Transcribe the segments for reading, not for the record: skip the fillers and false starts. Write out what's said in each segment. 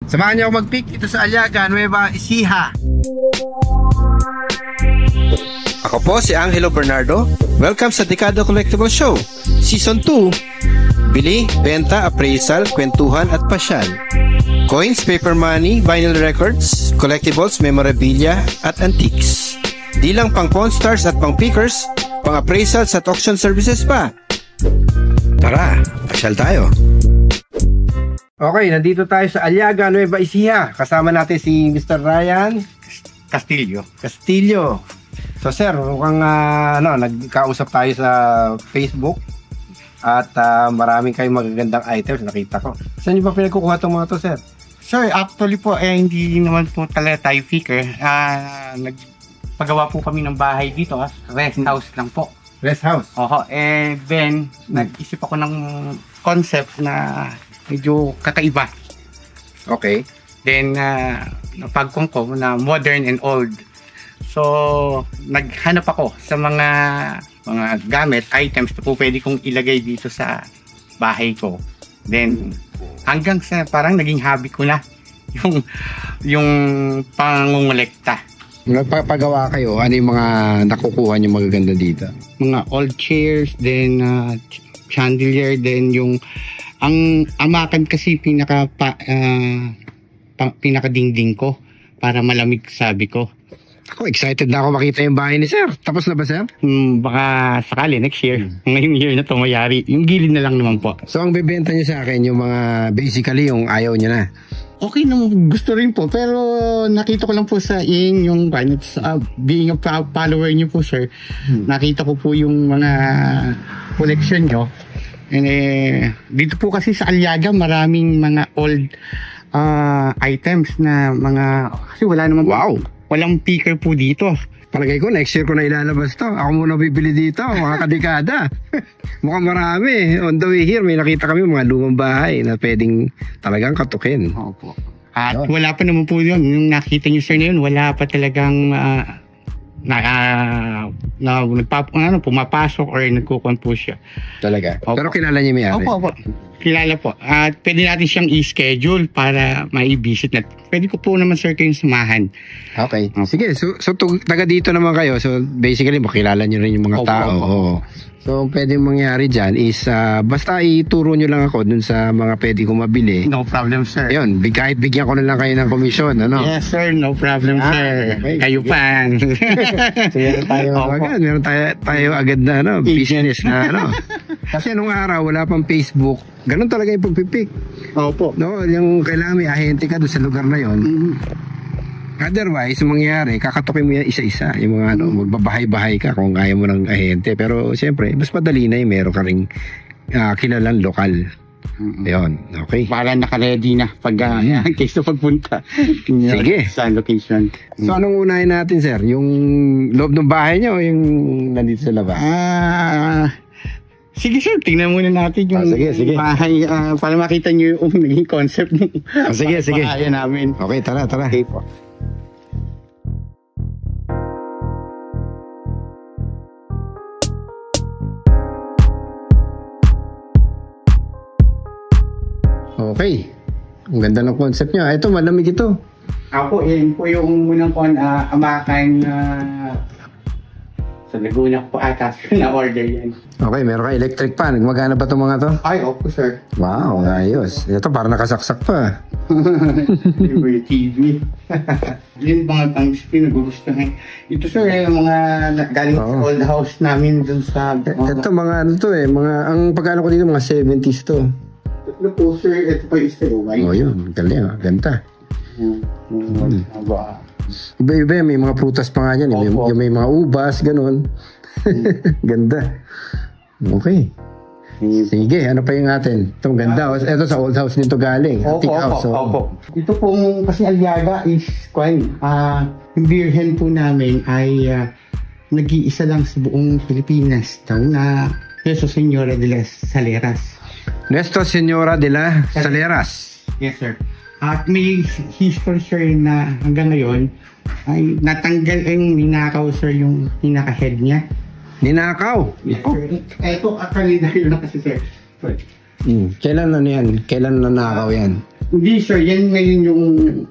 Samahan niyo ako mag-pick dito sa Aliaga, Nueva Ecija. Ako po si Angelo Bernardo. Welcome sa Dekada Collectible Show Season 2. Bili, benta, appraisal, kwentuhan at pasyal. Coins, paper money, vinyl records, collectibles, memorabilia at antiques. Di lang pang Pawn Stars at pang pickers, pang appraisals at auction services pa. Tara, pasyal tayo. Okay, nandito tayo sa Aliaga, Nueva Ecija. Kasama natin si Mr. Ryan Castillo. So sir, mukhang nagkausap tayo sa Facebook at maraming kayong magagandang items nakita ko. Saan niyo ba pinagkukuha itong mga to, sir? Sir, actually po, hindi naman po talaga tayo picker. Nagpagawa po kami ng bahay dito, rest house lang po. Rest house? Oho, then nag-isip ako ng concept na medyo kakaiba. Okay. Then, napagkong ko na modern and old. So, naghanap ako sa mga gamit, items na po pwede kong ilagay dito sa bahay ko. Then, hanggang sa parang naging hobby ko na yung pangungulekta. Nagpapagawa kayo, ano yung mga nakukuha niyo magaganda dito? Mga old chairs, then chandelier, then yung ang amakan kasi pinakadingding ko para malamig, sabi ko. Ako, excited na ako makita yung bahay ni sir. Tapos na ba, sir? Baka sakali next year. Ngayong year na ito mayari. Yung gilid na lang naman po. So, ang bibenta niyo sa akin, yung mga basically yung ayaw niya na. Okay naman, gusto rin po. Pero nakita ko lang po sa yung being a follower niyo po, sir. Nakita ko po yung mga collection niyo. And dito po kasi sa Aliaga, maraming mga old items na mga, kasi wala naman po, walang picker po dito. Palagay ko next year ko na ilalabas to. Ako muna bibili dito, mga kadekada. Mukhang marami. On the way here, may nakita kami mga lumang bahay na pwedeng talagang katukin. Opo. At wala pa naman po yun. Yung nakita niyo, sir, na yun, wala pa talagang pumapasok or nagkukon po siya. Talaga? Opo. Pero kilala niya may-ari? Opo. Kilala po. At pwede natin siyang i-schedule para mai-visit na. Pwede ko po naman, sir, kayong samahan. Okay. Sige. So taga dito naman kayo. So basically, makilala niyo rin yung mga tao. Opo. So pwede mangyari dyan is basta ituro nyo lang ako dun sa mga pwede kong mabili. No problem, sir. Ayun, kahit bigyan ko na lang kayo ng komisyon. Ano? Yes, sir. No problem, sir. Okay. Kayo pa. So meron tayo agad na business na Kasi nung araw, wala pang Facebook. Ganun talaga yung pagpipik. Opo. No, yung kailangan may ahente ka doon sa lugar na yon. Otherwise, mangyayari, kakatukin mo yan isa-isa. Yung mga magbabahay-bahay ka kung ayaw mo ng ahente. Pero siyempre, mas madali na yung meron ka ring kilalang lokal. Ayun, okay. Para naka-ready na pag case na pagpunta. Sige. Sa location. So, anong unahin natin, sir? Yung loob ng bahay niyo o yung nandito sa labas? Sige, sir, tingnan muna natin yung sige. bahay para makita nyo yung naging concept ng sige. bahay namin. Okay, tara. Okay po. Okay. Ang ganda ng concept niya. Ito, malamig ito. Ako, yun po yung munang amakan sa Laguna po ata na-order yan. Okay, meron ka electric pan. Gumagana ba itong mga to? Ay, opo, sir. Wow, ayos. Ito, parang nakasaksak pa. Yung TV. Yun mga pang-spin, nagugustuhan. Ito, sir, yung mga galing sa old house namin dun sa... Ito, mga ang pagkano ko dito, mga 70s to. Ito po, sir, ito pa yung white. Yun, galing, ganda. Iba-iba, may mga prutas pa nga yan. May mga ubas, ganun. Ganda. Okay. Sige, ano pa yung atin? Itong ganda. Ito sa old house nito galing. Opo. Ito pong kasi Aliaga is yung birhen po namin ay nag-iisa lang sa buong Pilipinas na Nuestra Señora de las Saleras. Nuestra Señora de las Saleras. Yes, sir. At may history, sir, na hanggang ngayon ay natanggal yung ninakaw, sir, yung pinaka-head niya. Ninakaw? Yes, sir. Ito, actually, dahil na kasi, sir. Kailan na yan? Kailan nanakaw yan? Hindi sir, yan ngayon yung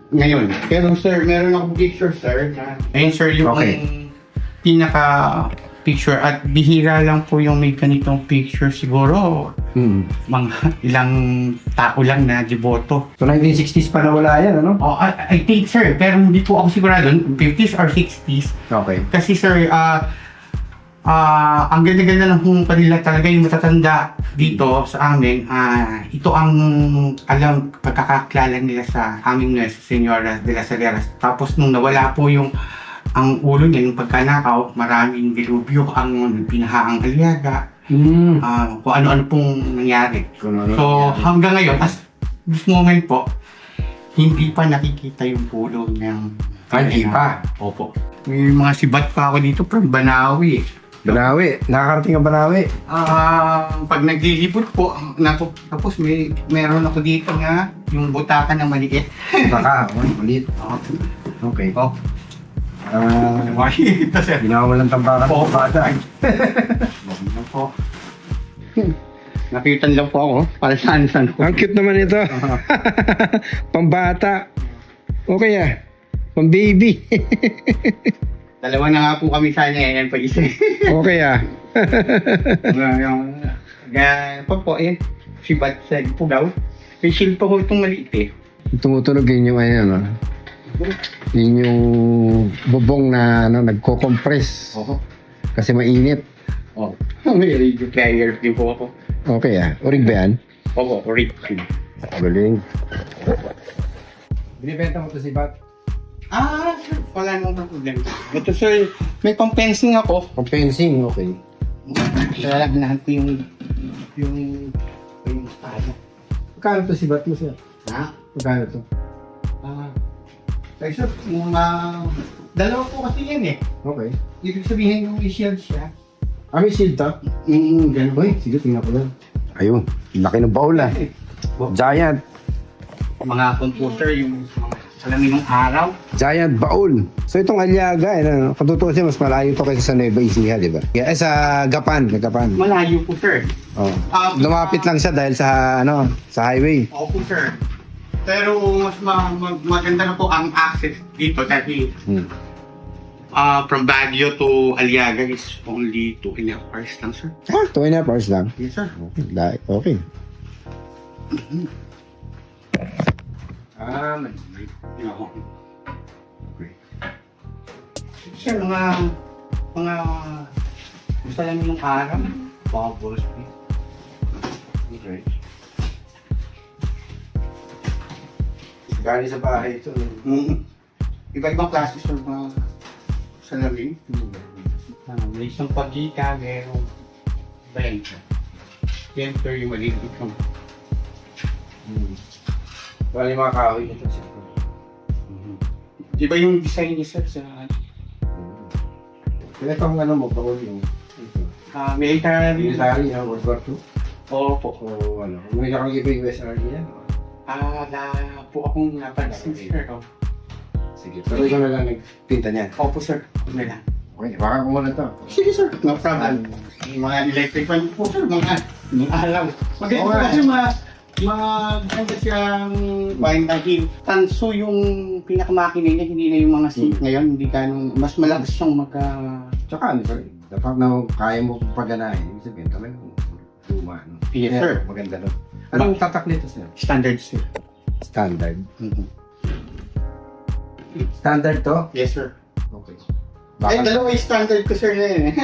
ngayon. Pero sir, meron akong picture sir na ayun sir yung pinaka picture at bihira lang po yung may ganitong picture siguro. Mga ilang tao lang na deboto. So 1960s pa nawala yan, ano? Oh, I think sir, pero hindi po ako sigurado 50s or 60s. Okay. Kasi sir, ang ganda-ganda ng kanila talaga yung matatanda dito sa amin. Ito ang alam pagkakaklala nila sa aming Nuestra Señora de las Saleras. Tapos nung nawala po yung ang ulo niya, yung pagkanakaw, maraming dilubyo ang pinahaang Aliaga. Kung ano-ano pong nangyari. So hanggang ngayon, as this moment po, hindi pa nakikita yung pulo ng... Hindi pa? Opo. May mga sibat pa ako dito from Banawi. Banawi? Nakakarating ang Banawi? Pag naglilipot po, tapos meron ako dito nga, yung butaka na maliit. Baka, maliit. Okay. Ginawalan tambakan po bata. Nakitan lang po ako, para saan po. Ang cute naman ito. Pambata. Okay pang baby. Dalawa na nga po kami sana yan pa isa. Okay si Bat sa Pugaw. May shield pa ko itong maliit eh. Tumutunog yun yung yun yung bubong na nagko-compress. Kasi mainit. May radio player din po ako. Okay Orig ba yan? Oo, orig. Galing. Binibenta mo to si Bat? Sir, wala nang problem. Ito sir, may pang-fencing ako. Pang-fencing, okay. Lalagnahan ko yung style. Magkano to si Bat mo sir? Magkano to? Sir, dalawa po kasi yan eh. Okay. Ibig sabihin yung shield siya. May shield to? Ganun. Sige, tingnan ko lang. Ayun, laki ng baul Giant. Mga computer, yung salamin ng araw. Giant baul. So itong Aliaga, katutusin mas malayo to kaysa sa Nueva Ecija, di ba? Sa Gapan. Malayo po, sir. Lumapit lang siya dahil sa highway. Opo, sir. Pero mas maganda na po ang access dito dahil from Baguio to Aliaga is only 2.5 hours lang, sir. 2.5 hours lang? Yes, sir. Okay. Sir, mga salamin ng araw, bubbles. Okay. Galing sa bahay ito. Iba-ibang klase sir mga salamin. May isang pagkita, merong bench. Yan sir yung maliit ko. Wala yung mga kahoy nito sir. Iba yung design niya sir sa Kaya itong mo, bawal yung military. World War II? Opo. O may nakang iba yung USRD yan? Wala po akong napansin sir. Sige, pero ikaw na lang nagpinta niyan? Opo sir, na lang. Okay, baka ko muna ito. Sige sir, no problem. Mga electric fan po sir, mga alam. Maganda kasi maganda siyang dahil tanso yung pinakamakina niya, hindi na yung mga seat ngayon, hindi ka mas malakas siyang Tsaka sir, dapat na kaya mo paganahin, ibig sabihin talagang luma. Yes sir. Maganda nun. Anong tatak nito sir? Standard sir. Standard? Standard to? Yes sir. Okay. Dalawa yung standard ko sir na yun eh.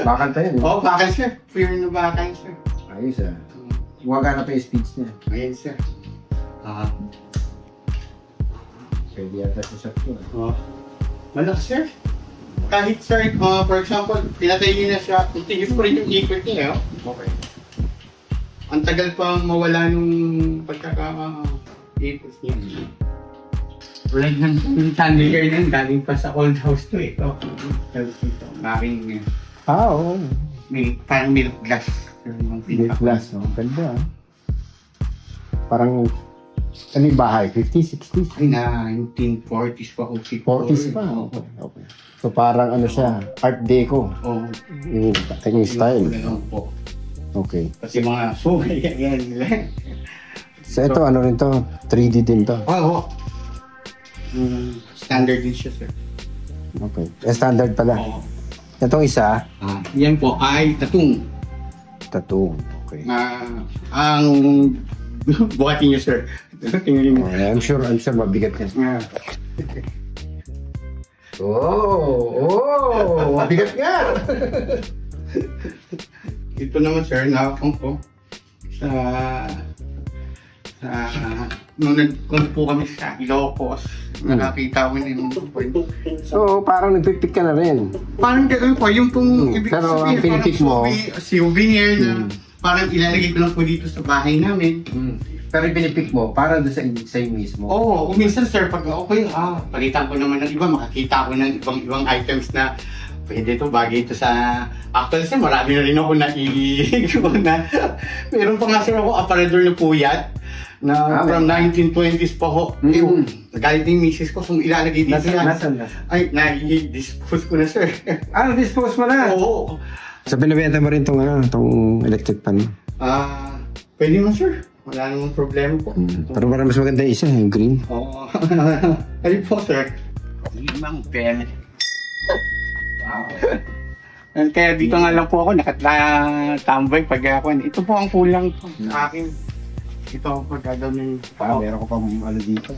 Bakal tayo? Bakal sir. Pure na bakal sir. Ayos Gumagana pa yung speeds niya. Ayan sir. Pwede yata sa shop to. Malakas sir. Kahit sir, for example, pinatay niyo na siya, itiis ko rin yung ikot niya. Okay. Ang tagal pang mawala nung pagkaka-ikot niya. Wala yung chandelier na galing pa sa old house to eh. Tapos ito, maring Oo. parang milk glass. Milk glass, no? Ganda Parang, ano yung bahay? 50s, 60s? Ay, 1940s pa. 40s pa? Okay. So parang siya, Art Deco. Yung style. Po. Okay. Kasi mga sugay yan nila. So ito, ano rin to? 3D din to. Oo. Standard din siya, sir. Okay. Standard pala. Oo. Itong isa, Yan po ay tattoo. tattoo. Okay. Ang buhatin niyo, sir. Tingnan niyo. Okay, I'm sure mabigat yan. Mabigat nga! Ito naman, sir, nakakong ko nung nag-con po kami sa Ilocos, nakakita ko yung point. So, parang nagpipick ka na rin. Parang gano'n po, yung pong ibig Pero ang sabihin, pinipick mo, souvenir na parang ilalagay ko lang po dito sa bahay namin. pero pinipick mo, para doon sa mismo. Oo, minsan sir, pag okay, palitan ko naman ng iba, makakita ko ng ibang items na pwede to, bagay ito sa... Actually sir, marami na rin ako na meron pa nga sir ako, aparador na puyat na from 1920s pa ho. Nagalit yung misis ko, kung ilalagay dito Nasaan na? Ay, na-dispose ko na sir. Dispose mo na? Oo. So, binibenta mo rin itong electric pan. Pwede mo sir. Wala namang problema po. Pero parang mas maganda yung isa, yung green. Oo. Ayun po sir. Limang pen. Kaya dito nga lang po ako nakatambay pag ako. Ito po ang kulang po sa akin. Ito pag gagawin. Meron ko pa ano dito.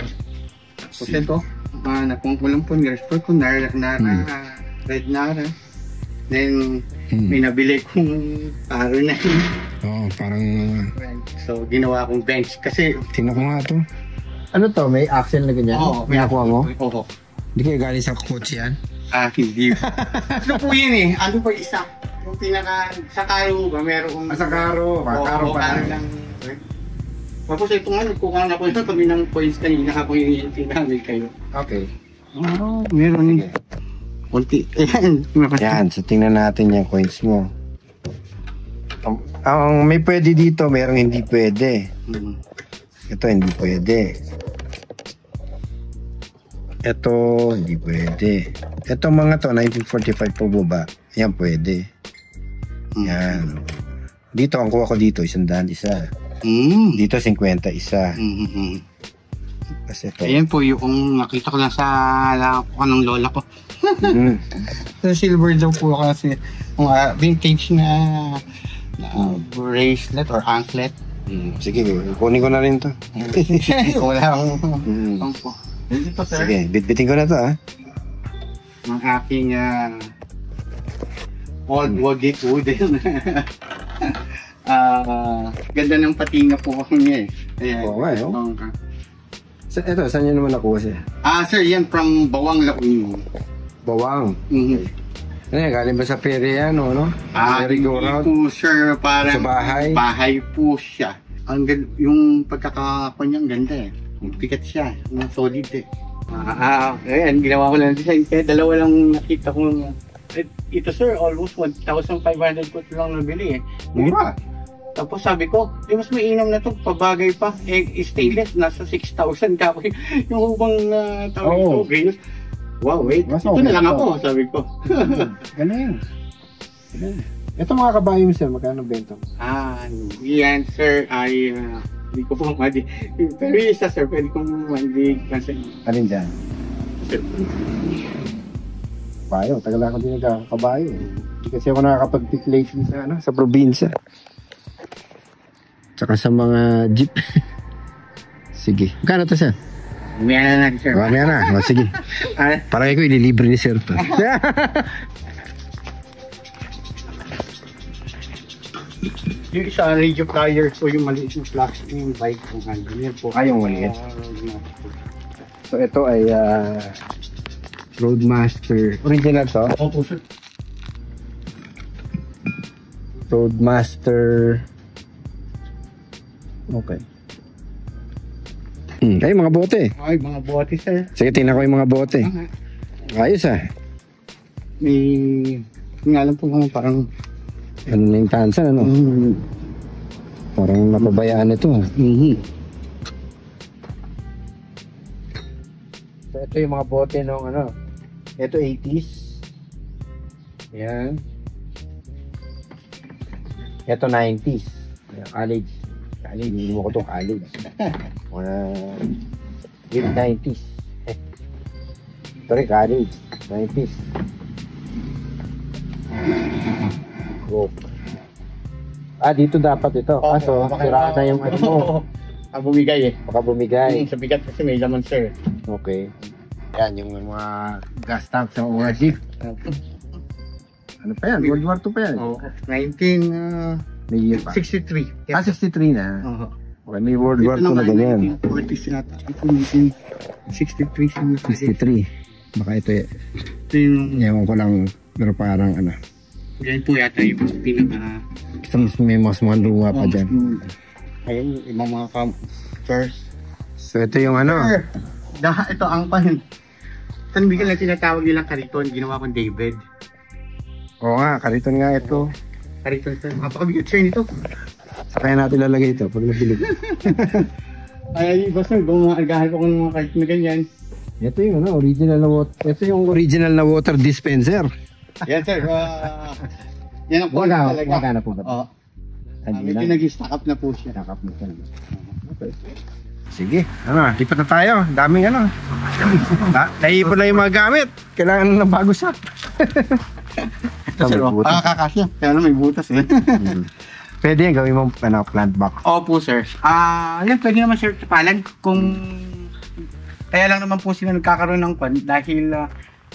Kasi ito, nagkukulang po ng resport ko na red nara. Then, may nabili kong paro na. Oo, parang... So, ginawa kong bench. Kasi... Tingnan ko nga ito. Ano to? May axle na ganyan? Oo. May nakuha mo? Oo. Hindi kayo galing sa kotse yan? Hindi. Ano po yun eh? Ano po isa? Yung pinaka... Sa karo ba? Meron... Sa karo. Karo pa lang. Tapos ito nga, nagkukuha na po ito kami ng points kanina ako yung tinamig kayo. Okay. Meron yun. Kunti. Yan, so tingnan natin yung coins mo. Ang may pwede dito, merong hindi pwede. Ito hindi pwede. Ito hindi pwede. Ito mga to, 1945 po baba. Yan pwede. Yan. Dito, ang kuha ko dito, 100 isa. Dito, 50 isa. Kasi ito. Ayan po yung nakita ko lang sa ng lola ko. Sa silver daw po kasi vintage na bracelet or anklet. Sige, kunin ko na rin to. Wala akong po. Sige, bitbitin ko na to Ang aking old wooden. Ganda ng patinga po niya eh. Oo nga ito, saan nyo naman nakuha siya? Sir, yan from Bawang La Union. Bawang? Ano yan, galing ba sa Pere yan o no? Hindi po sir, parang sa bahay? Bahay po siya. Yung pagkakakon niya, ganda eh. Pikat siya, solid eh. Ayan, ginawa ko lang design. Kaya dalawa lang nakita ko. Ito sir, almost 1,500 ko lang nabili eh. Mura. Tapos sabi ko, mas mainam na to, pabagay pa. Stainless, nasa 6,000 ka. Yung ubang tawag ko, Venus. Wow, wait. Ito na lang ako, sabi ko. Ganun. Ito mga kabayo mo sir, magkano benta mo? Yan sir, ay hindi ko po madi. Pero isa sir, pwede kong mandi kasi. Alin dyan? Kabayo, tagal ako din nagkakabayo. Hindi kasi ako nakakapag-pick lately sa probinsya. Tsaka sa mga jeep. Sige. Magkano to sir? Mamaya na natin sir. Mamaya na. Sige. Parang ako ililibre ni sir to. Yung isa radio flyer po, yung maliit yung plastic yung bike kung hanggang yan po. Yung maliit. So ito ay Roadmaster. Original to? Opo sir. Roadmaster. Okay. Ay, mga bote. Ay, mga bote sir. Sige, tingnan ko yung mga bote. Ayos May nga lang po parang ano na yung tansan, ano? Parang napabayaan ito. So, ito yung mga bote nung ano. Ito 80s. Yan. Ito 90s. College. College, hindi mo ko itong college. Mga mid-90s. Ito rin, college. 90s. Go. Dito dapat ito. Kaso, siraan na yung ano mo. Baka bumigay eh. Baka bumigay. Sa bigat kasi may laman sir. Okay. Yan, yung mga gas tank sa mga jeep. Ano pa yan? World War II pa yan? Oo. 1963. May year pa. 63. 63 na. Oo. Okay, may World War II na ganyan. 1940s sinata. Ito 1963 63. Baka ito eh. Ito yung... Ewan ko lang, pero parang ano. Yan po yata yung pinaka... May mas mga luma pa dyan. Ayun, ibang mga first. So ito yung ano. Sir, ito ang pan. San Miguel na tinatawag nilang kariton. Ginawa kong David. Oo nga, kariton nga ito. Kariton sir. Napakabigat sir nito. Sakaya natin lalagay ito pag nabilog. Ay, basta gumagahan ko ng mga kariton na ganyan. Ito yung ano, original na water. Ito yung original na water dispenser. Yan sir. Yan ang po talaga. Wala na po ba? Oo. Medyo nag-stack up na po siya. Stack up na siya. Okay. Sige, ano, lipat na tayo. Daming ano. Naipon na yung mga gamit. Kailangan ng bago shop. Ito sir, kakasya. Kaya may butas eh. Pwede yan gawin mong ano, plant box. Opo sir. Yan pwede naman sir tapalan kung kaya lang naman po sila nagkakaroon ng pan dahil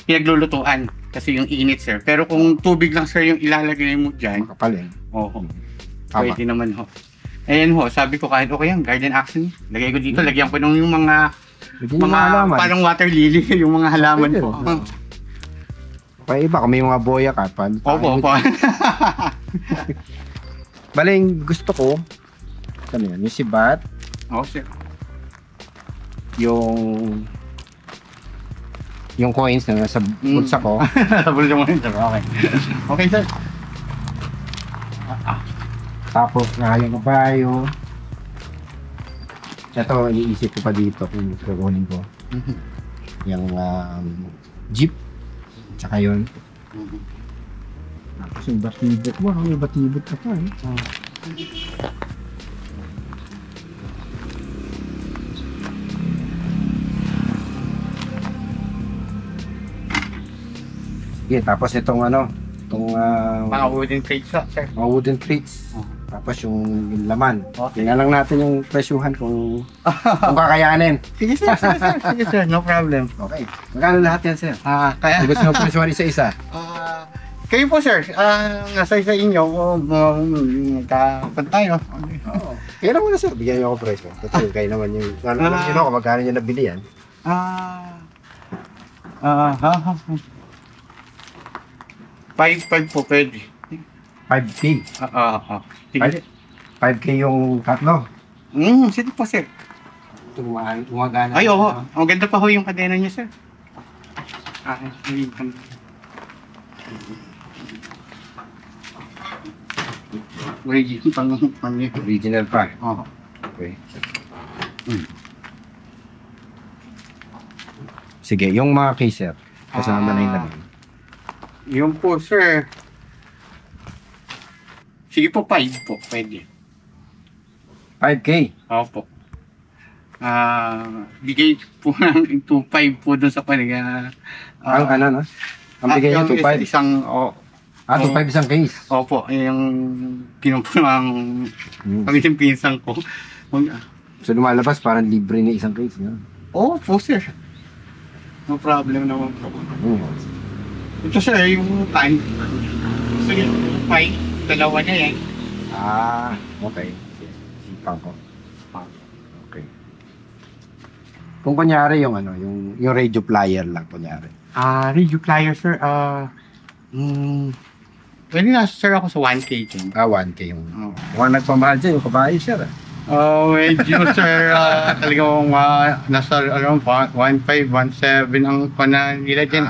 pinaglulutuan kasi yung init sir. Pero kung tubig lang sir yung ilalagay mo dyan. Makapal eh. Oo. Pwede naman ho. Ayan ho, sabi ko kahit okay yan, garden action. Lagay ko dito, lagyan ko nung yung mga parang water lily, yung mga halaman po. Kaya iba, kung may mga boya ka, opo. Baling gusto ko, ano yan, yung sibat. Oo sir. Yung coins na nasa bulsa ko. Sa bulsa mo rin sir, okay. Okay sir. Tapos yung kabayo. Ito, iniisip ko pa dito kung kukunin ko. Yung jeep. Tsaka yun. Tapos yung batibot mo. Yung batibot ka pa eh. Sige, tapos itong ano. Itong mga wooden crates sir. Mga wooden crates. Tapos yung laman. Tingnan lang natin yung presyuhan kung kakayanin. Sige sir, no problem. Okay. Magkano lahat yan sir? Kaya gusto mo presyuhan isa-isa? Kayo po sir, nasa sa inyo, magkapan tayo. Kailan mo na sir, bigyan niyo ako presyo. Total, kayo naman yung, you know, kung magkano niyo nabili yan. 5 po pwede. 5K. Sige. 5K yung tatlo. Sige po sir. Umagana. Ay, oo. Ang ganda pa ho yung kadena niya sir. Original pa. Oo. Okay. Sige, yung mga case sir. Kasama na yung laman. Yung po sir. Sige po, 5 po. Pwede. 5K? Opo. Bigay po ng 2.5 po doon sa kanila. Ang ano no? Ang bigay niya 2.5? Isang, 2.5 isang case? Opo. Yung kinumpang kami yung pinsan ko. So lumalabas parang libre ni isang case, no? Po sir. No problem naman po. Ito sir, yung time. So yung 5. Dalawa na yan. Okay. Sipang ko. Okay. Kung kunyari yung ano, yung radio flyer lang kunyari. Radio flyer sir, pwede na sir ako sa 1K dyan. 1K yung. Kung nagpamahal dyan, yung kabayo sir. Medyo sir, talagang nasa around 1.5, 1.7 ang pana nila dyan.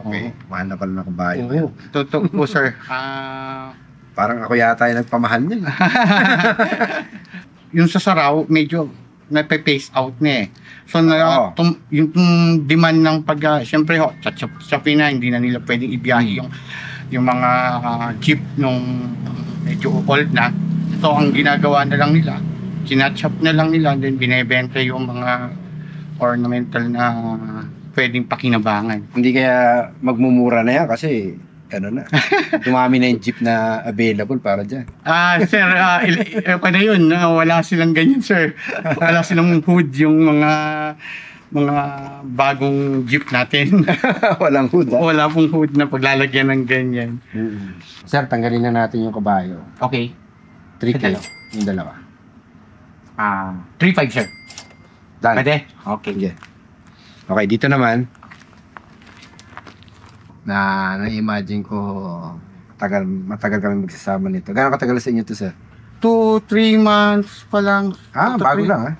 Okay. Mahal na pala ng kabayo. Totoo po sir. Parang ako yata yung nagpamahal niya. Yung sa Saraw, medyo nape-pace out na eh. So, yung demand ng siyempre ho, sa Pina, hindi na nila pwedeng ibiyahe yung mga jeep nung medyo old na. So, ang ginagawa na lang nila, Kinatch up na lang nila, then binebenta yung mga ornamental na pwedeng pakinabangan. Hindi kaya magmumura na yan kasi ano na, dumami na yung jeep na available para dyan. Sir, na yun, wala silang ganyan, sir. Wala silang hood yung mga bagong jeep natin. Walang hood. Wala pong hood na paglalagyan ng ganyan. Sir, tanggalin na natin yung kabayo. Okay. 3K. Yung dalawa. 3.5, sir. Done. Pwede? Okay. Yeah. Okay, dito naman. Na-imagine ko matagal kami magsasama nito. Gano'ng katagal sa inyo to, sir? 2-3 months pa lang. Bago lang,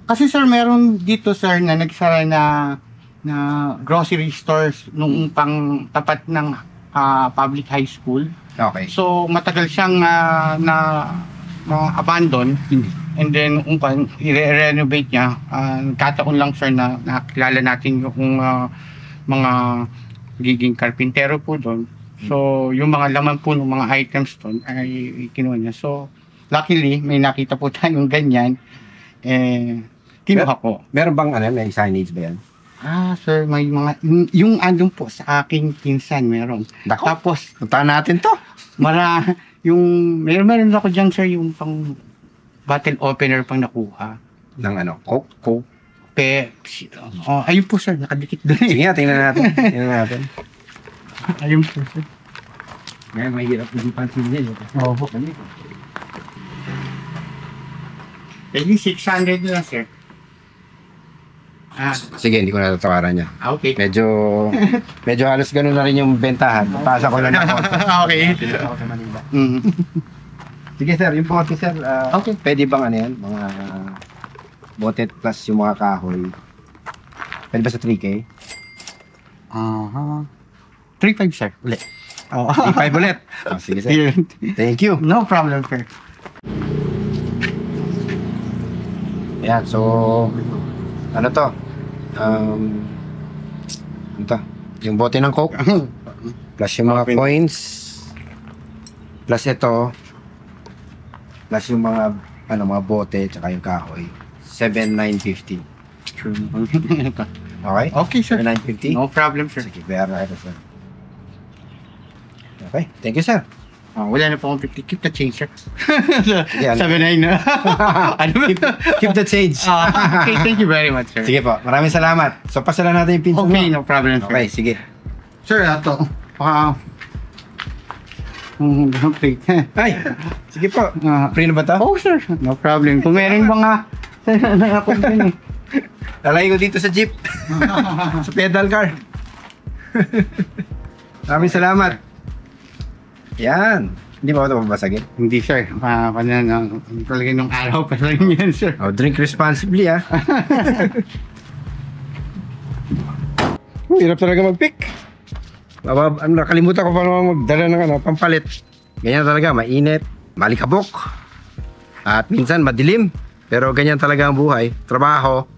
Kasi sir, meron dito sir na nagsara na grocery stores nung pang tapat ng public high school. Okay. So matagal siyang na abandon, and then i-renovate niya. Kataon lang sir na nakilala natin yung mga giging karpintero po doon. So yung mga laman po ng mga items doon ay kinuha niya. So luckily may nakita po tayong ganyan, kinuha ko. Meron bang may signage ba yan? Sir, may mga yung andun po sa aking pinsan meron. Dako. Tapos puntahan natin to. Meron ako dyan sir, yung pang bottle opener pang nakuha. Ng Coke? Pepsi. Ayun po sir, nakadikit doon. Sige nga, tingnan natin. Ayun po sir. Ngayon, mahirap yung pansin niya. Oo. Pwede 600 na sir. Sige, hindi ko natatawaran niya. Okay. Medyo halos ganun na rin yung bentahan. Pasa ko lang ako. Okay. Dito ako sa Manila. Sige sir, yung bote sir, okay. Pwede bang yan? Mga bote plus yung mga kahoy. Pwede ba sa 3K? 3.5 sir, ulit. 3.5 ulit? Sige sir. Thank you. No problem sir. Ayan, so ano to? Yung bote ng Coke plus yung mga coins plus ito plus yung mga bote tsaka yung kahoy 7,950. Okay? Okay sir. 7,950? No problem sir. Sige, bayaran na ito sir. Okay, thank you sir. Wala na po akong 50. Keep the change sir. Yeah, 7.9 na. Keep the change. Okay, thank you very much sir. Sige po, maraming salamat. So pasalan natin yung pinsan mo. Okay, no problem sir. Okay, sige. Sir, ito. Ay, sige po. Free na ba to? Oh sir, no problem. Kung meron mga ako din Lalagay ko dito sa jeep. Sa pedal car. Maraming salamat. Yan. Hindi ba ito mabasagin? Hindi sir. Talaga nung araw pa lang yan sir. Drink responsibly Hirap talaga mag-pick. Nakalimutan ko pa naman magdala ng pampalit. Ganyan talaga, mainit, malikabok. At minsan madilim. Pero ganyan talaga ang buhay. Trabaho.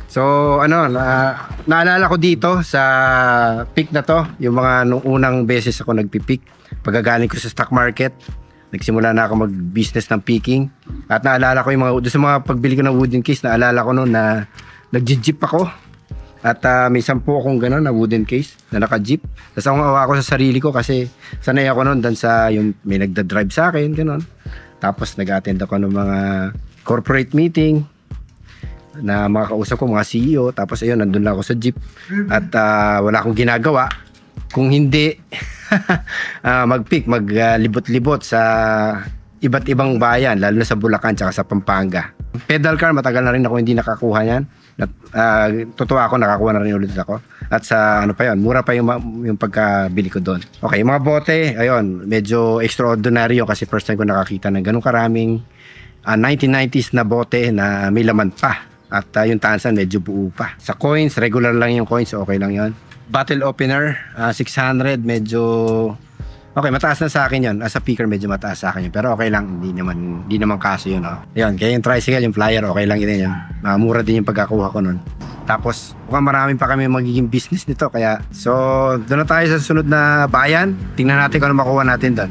So naalala ko dito sa pick na to, yung mga nung unang beses ako nagpipick. Pagkagaling ko sa stock market, nagsimula na ako mag-business ng picking. At naalala ko yung doon sa mga pagbili ko ng wooden case, naalala ko noon na nag-jeep ako. At may 10 akong gano'n na wooden case na naka-jeep. Tapos ako sa sarili ko kasi sanay ako noon dan sa yung may nagda-drive sa akin, gano'n. Tapos nag-attend ako ng mga corporate meeting na mga kausap ko, mga CEO. Tapos ayun, nandun lang ako sa jeep. At wala akong ginagawa. Kung hindi mag-pick, maglibot-libot sa iba't ibang bayan, lalo na sa Bulacan tsaka sa Pampanga. Pedal car, matagal na rin ako hindi nakakuha yan. Totoo ako, nakakuha na rin ulit ako. At sa mura pa yung pagkabili ko doon. Okay, yung mga bote, ayun, medyo extraordinary yun kasi first time ko nakakita ng ganun karaming 1990s na bote na may laman pa. At yung tansan medyo buo pa. Sa coins, regular lang yung coins, okay lang yun. Bottle opener, 600, medyo okay, mataas na sa akin yun. As a picker, medyo mataas sa akin yun. Pero okay lang, hindi naman kaso yun. Yun, kaya yung tricycle, yung flyer, okay lang yun. Mura din yung pagkakuha ko nun. Tapos, mukhang marami pa kami magiging business nito. Kaya, so, doon na tayo sa sunod na bayan. Tingnan natin kung ano makuha natin doon.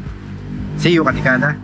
See you, Katikada.